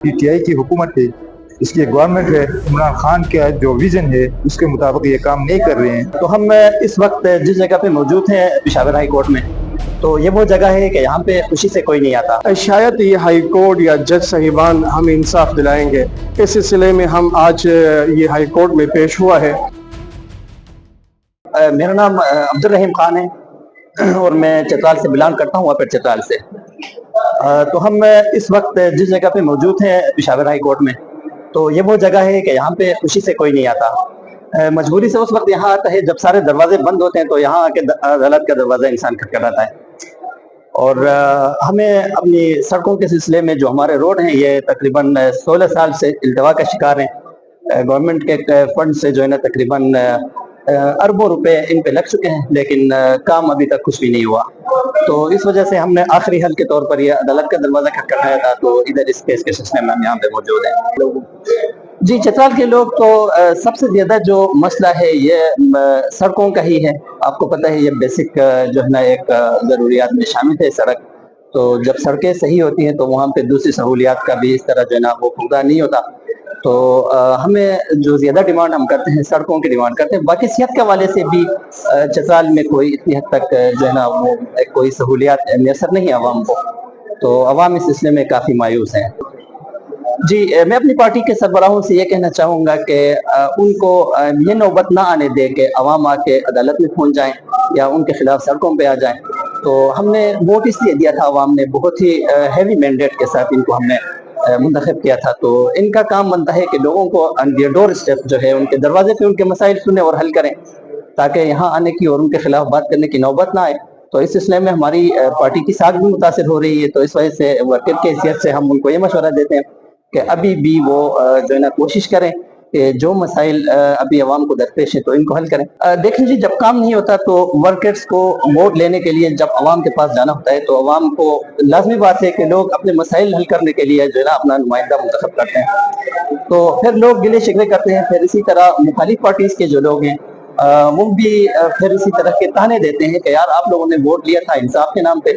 P T I کی حکومت ہے، اس کی گورنمنٹ ہے، عمران خان کا جو ویژن ہے اس کے مطابق یہ کام نہیں کر رہے ہیں۔ تو ہم اس وقت جس جگہ پہ موجود ہیں پشاور ہائی کورٹ میں، تو یہ وہ جگہ ہے کہ یہاں پہ خوشی سے کوئی نہیں آتا۔ شاید یہ ہائی کورٹ یا جج صاحبان ہمیں انصاف دلائیں گے، اس سلسلے میں ہم آج یہ ہائی کورٹ میں پیش ہوا ہے۔ میرا نام عبد الرحیم خان ہے اور میں چترال سے بلانگ کرتا ہوں، اپر چترال سے۔ تو ہم اس وقت جس جگہ پہ موجود ہیں پشاور ہائی کورٹ میں، تو یہ وہ جگہ ہے کہ یہاں پہ خوشی سے کوئی نہیں آتا۔ مجبوری سے اس وقت یہاں آتا ہے جب سارے دروازے بند ہوتے ہیں، تو یہاں آ کے عدالت کا دروازہ انسان کھٹکھٹاتا ہے۔ اور ہمیں اپنی سڑکوں کے سلسلے میں جو ہمارے روڈ ہیں یہ تقریباً 16 سال سے التوا کا شکار ہیں۔ گورنمنٹ کے فنڈ سے جو ہے نا تقریباً اربوں روپے ان پہ لگ چکے ہیں، لیکن کام ابھی تک کچھ بھی نہیں ہوا۔ تو اس وجہ سے ہم نے آخری حل کے طور پر یہ عدالت کا دروازہ کھٹکھٹایا تھا، تو ادھر اس کیس کے سلسلے میں ہم یہاں پہ موجود ہیں۔ جی، چترال کے لوگ تو سب سے زیادہ جو مسئلہ ہے یہ سڑکوں کا ہی ہے۔ آپ کو پتہ ہے یہ بیسک جو ہے نا ایک ضروریات میں شامل ہے سڑک۔ تو جب سڑکیں صحیح ہوتی ہیں تو وہاں پہ دوسری سہولیات کا بھی اس طرح جو ہے نا وہ پورا نہیں ہوتا۔ تو ہمیں جو زیادہ ڈیمانڈ ہم کرتے ہیں سڑکوں کی ڈیمانڈ کرتے ہیں، باقی صحت کے حوالے سے بھی چترال میں کوئی اتنی حد تک جو ہے نا وہ کوئی سہولیات میسر نہیں ہے عوام کو، تو عوام اس سلسلے میں کافی مایوس ہیں۔ جی، میں اپنی پارٹی کے سربراہوں سے یہ کہنا چاہوں گا کہ ان کو یہ نوبت نہ آنے دے کہ عوام آ کے عدالت میں پہنچ جائیں یا ان کے خلاف سڑکوں پہ آ جائیں۔ تو ہم نے ووٹ اس لیے دیا تھا، عوام نے بہت ہی ہیوی مینڈیٹ کے ساتھ ان کو ہم نے منتخب کیا تھا۔ تو ان کا کام بنتا ہے کہ لوگوں کو ڈور اسٹیپ جو ہے ان کے دروازے پہ ان کے مسائل سنیں اور حل کریں، تاکہ یہاں آنے کی اور ان کے خلاف بات کرنے کی نوبت نہ آئے۔ تو اس سلسلے میں ہماری پارٹی کی ساکھ بھی متاثر ہو رہی ہے، تو اس وجہ سے ورکر کی حیثیت سے ہم ان کو یہ مشورہ دیتے ہیں کہ ابھی بھی وہ جو ہے نا کوشش کریں کہ جو مسائل ابھی عوام کو درپیش ہے تو ان کو حل کریں۔ دیکھیں جی، جب کام نہیں ہوتا تو ورکرز کو ووٹ لینے کے لیے جب عوام کے پاس جانا ہوتا ہے تو عوام کو لازمی بات ہے کہ لوگ اپنے مسائل حل کرنے کے لیے جو ہے نا اپنا نمائندہ منتخب کرتے ہیں، تو پھر لوگ گلے شکوے کرتے ہیں۔ پھر اسی طرح مخالف پارٹیز کے جو لوگ ہیں وہ بھی پھر اسی طرح کے تانے دیتے ہیں کہ یار آپ لوگوں نے ووٹ لیا تھا انصاف کے نام پہ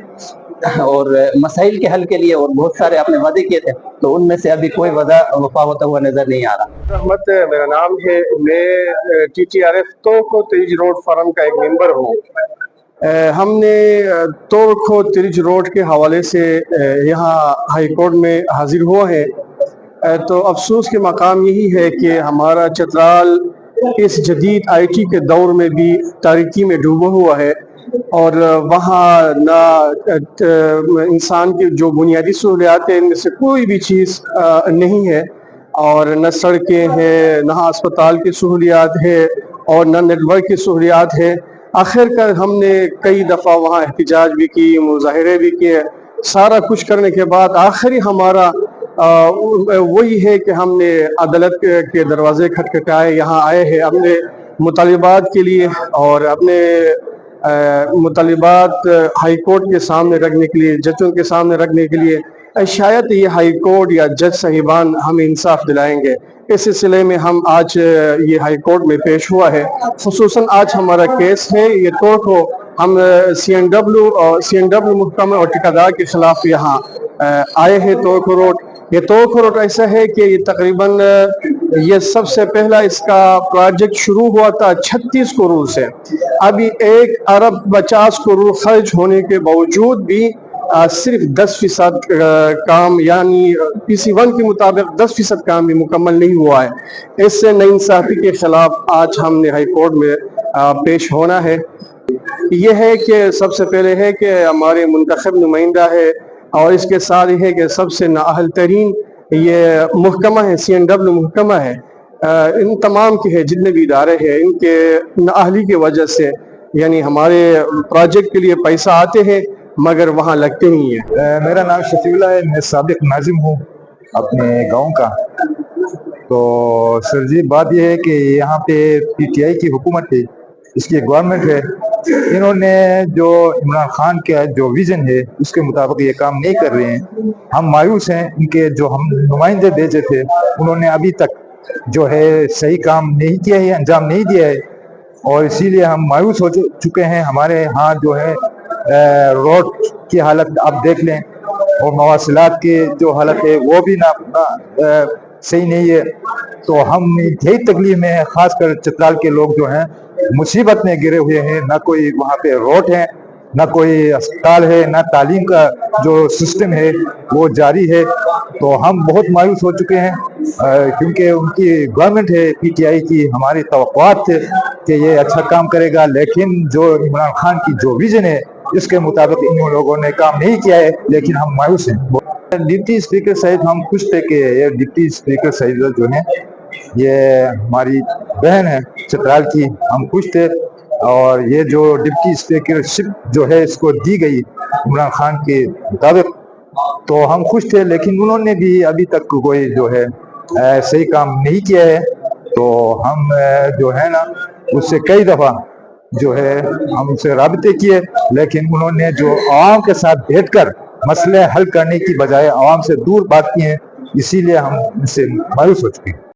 اور مسائل کے حل کے لیے، اور بہت سارے آپ نے وعدے کیے تھے، تو ان میں سے ابھی کوئی وفا ہوتا ہوا نظر نہیں آ رہا۔ رحمت میرا نام ہے، میں ٹی ٹی آر ایف توکو تریج روڈ فارم کا ایک ممبر ہوں۔ ہم نے توکو تریج روڈ کے حوالے سے یہاں ہائی کورٹ میں حاضر ہوا ہے۔ تو افسوس کے مقام یہی ہے کہ ہمارا چترال اس جدید آئی ٹی کے دور میں بھی تاریکی میں ڈوبا ہوا ہے، اور وہاں نہ انسان کی جو بنیادی سہولیات ہیں ان میں سے کوئی بھی چیز نہیں ہے، اور نہ سڑکیں ہیں، نہ اسپتال کی سہولیات ہے، اور نہ نیٹ ورک کی سہولیات ہے۔ آخر کار ہم نے کئی دفعہ وہاں احتجاج بھی کی، مظاہرے بھی کیے، سارا کچھ کرنے کے بعد آخری ہمارا وہی ہے کہ ہم نے عدالت کے دروازے کھٹکھٹائے، یہاں آئے ہیں اپنے مطالبات کے لیے، اور اپنے مطالبات ہائی کورٹ کے سامنے رکھنے کے لیے، ججوں کے سامنے رکھنے کے لیے۔ شاید یہ ہائی کورٹ یا جج صاحبان ہمیں انصاف دلائیں گے، اس سلسلے میں ہم آج یہ ہائی کورٹ میں پیش ہوا ہے۔ خصوصاً آج ہمارا کیس ہے یہ توکو، ہم سی این ڈبلیو محکمہ اور ٹھیکیدار کے خلاف یہاں آئے ہیں توکو روڈ۔ یہ توکو روڈ ایسا ہے کہ یہ تقریباً یہ سب سے پہلا اس کا پروجیکٹ شروع ہوا تھا 36 کروڑ سے۔ ابھی 1,50,00,000,000 خرچ ہونے کے باوجود بھی صرف 10% کام، یعنی پی سی 1 کے مطابق 10% کام بھی مکمل نہیں ہوا ہے۔ اس سے ناانصافی کے خلاف آج ہم نے ہائی کورٹ میں پیش ہونا ہے۔ یہ ہے کہ سب سے پہلے ہے کہ ہمارے منتخب نمائندہ ہے، اور اس کے ساتھ یہ ہے کہ سب سے نااہل ترین یہ محکمہ ہے، سی این ڈبلیو محکمہ ہے۔ ان تمام کے ہیں جتنے بھی ادارے ہیں، ان کے نااہلی کی وجہ سے یعنی ہمارے پروجیکٹ کے لیے پیسہ آتے ہیں مگر وہاں لگتے نہیں ہیں۔ میرا نام شفیع اللہ ہے، میں سابق ناظم ہوں اپنے گاؤں کا۔ تو سر جی، بات یہ ہے کہ یہاں پہ پی ٹی آئی کی حکومت ہے، اس کی گورنمنٹ ہے، انہوں نے جو عمران خان کا جو ویژن ہے اس کے مطابق یہ کام نہیں کر رہے ہیں۔ ہم مایوس ہیں، ان کے جو ہم نمائندے بھیجے تھے انہوں نے ابھی تک جو ہے صحیح کام نہیں کیا ہے، انجام نہیں دیا ہے، اور اسی لیے ہم مایوس ہو چکے ہیں۔ ہمارے ہاں جو ہے روڈ کی حالت آپ دیکھ لیں، اور مواصلات کی جو حالت ہے وہ بھی صحیح نہیں ہے. تو ہم یہی تکلیف میں ہیں، خاص کر چترال کے لوگ جو ہیں مصیبت میں گرے ہوئے ہیں. نہ کوئی وہاں پہ روڈ ہے، نہ کوئی اسپتال ہے، نہ تعلیم کا جو سسٹم ہے وہ جاری ہے. تو ہم بہت مایوس ہو چکے ہیں کیونکہ ان کی گورنمنٹ ہے پی ٹی آئی کی، ہماری توقعات تھے کہ یہ اچھا کام کرے گا، لیکن جو عمران خان کی جو ویژن ہے اس کے مطابق ان لوگوں نے کام نہیں کیا ہے. لیکن ہم مایوس ہیں. ڈپٹی اسپیکر صاحب ہم خوش تھے کہ یہ ڈپٹی اسپیکر صاحب جو ہیں یہ ہماری بہن ہے چترال کی، ہم خوش تھے. اور یہ جو ڈپٹی اسپیکر شپ جو ہے اس کو دی گئی عمران خان کے مطابق تو ہم خوش تھے، لیکن انہوں نے بھی ابھی تک کوئی جو ہے صحیح کام نہیں کیا ہے. تو ہم جو ہے نا اس سے کئی دفعہ جو ہے ہم ان سے رابطے کیے، لیکن انہوں نے جو عوام کے ساتھ بیٹھ کر مسئلے حل کرنے کی بجائے عوام سے دور بات کی ہیں. اسی لیے ہم ان سے مایوس ہو چکے ہیں.